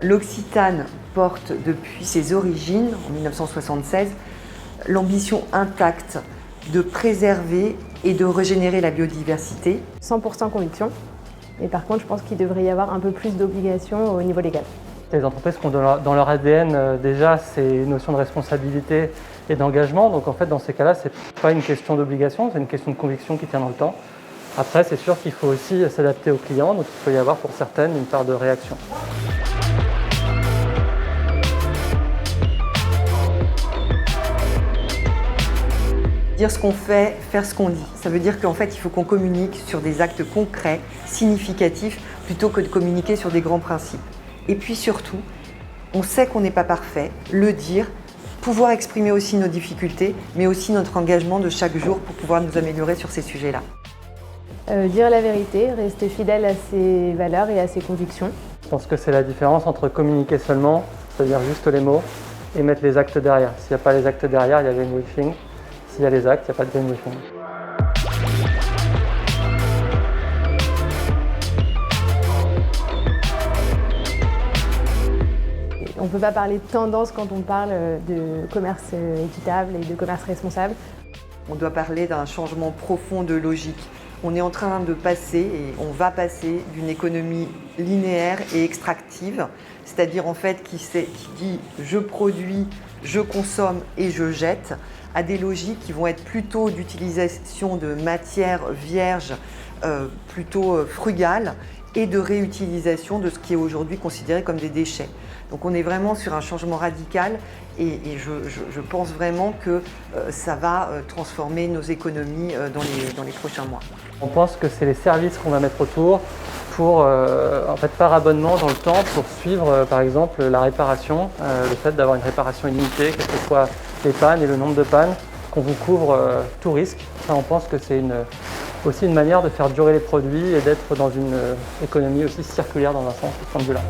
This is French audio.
L'Occitane porte depuis ses origines, en 1976, l'ambition intacte de préserver et de régénérer la biodiversité. 100% conviction. Et par contre, je pense qu'il devrait y avoir un peu plus d'obligations au niveau légal. Les entreprises qui ont dans leur ADN déjà ces notions de responsabilité et d'engagement. Donc en fait, dans ces cas-là, ce n'est pas une question d'obligation, c'est une question de conviction qui tient dans le temps. Après, c'est sûr qu'il faut aussi s'adapter aux clients, donc il peut y avoir pour certaines une part de réaction. Dire ce qu'on fait, faire ce qu'on dit. Ça veut dire qu'en fait, il faut qu'on communique sur des actes concrets, significatifs, plutôt que de communiquer sur des grands principes. Et puis surtout, on sait qu'on n'est pas parfait, le dire, pouvoir exprimer aussi nos difficultés, mais aussi notre engagement de chaque jour pour pouvoir nous améliorer sur ces sujets-là. Dire la vérité, rester fidèle à ses valeurs et à ses convictions. Je pense que c'est la différence entre communiquer seulement, c'est-à-dire juste les mots, et mettre les actes derrière. S'il n'y a pas les actes derrière, il y a greenwashing. S'il y a les actes, il n'y a pas de greenwashing. On ne peut pas parler de tendance quand on parle de commerce équitable et de commerce responsable. On doit parler d'un changement profond de logique. On est en train de passer, et on va passer, d'une économie linéaire et extractive, c'est-à-dire en fait qui dit je produis, je consomme et je jette, à des logiques qui vont être plutôt d'utilisation de matières vierges, plutôt frugales, et de réutilisation de ce qui est aujourd'hui considéré comme des déchets. Donc on est vraiment sur un changement radical et je pense vraiment que ça va transformer nos économies dans les prochains mois. On pense que c'est les services qu'on va mettre autour pour, en fait, par abonnement dans le temps, pour suivre par exemple la réparation, le fait d'avoir une réparation illimitée, quelles que soient les pannes et le nombre de pannes, qu'on vous couvre tout risque. Ça, on pense que c'est aussi une manière de faire durer les produits et d'être dans une économie aussi circulaire dans un sens, de ce point de vue-là.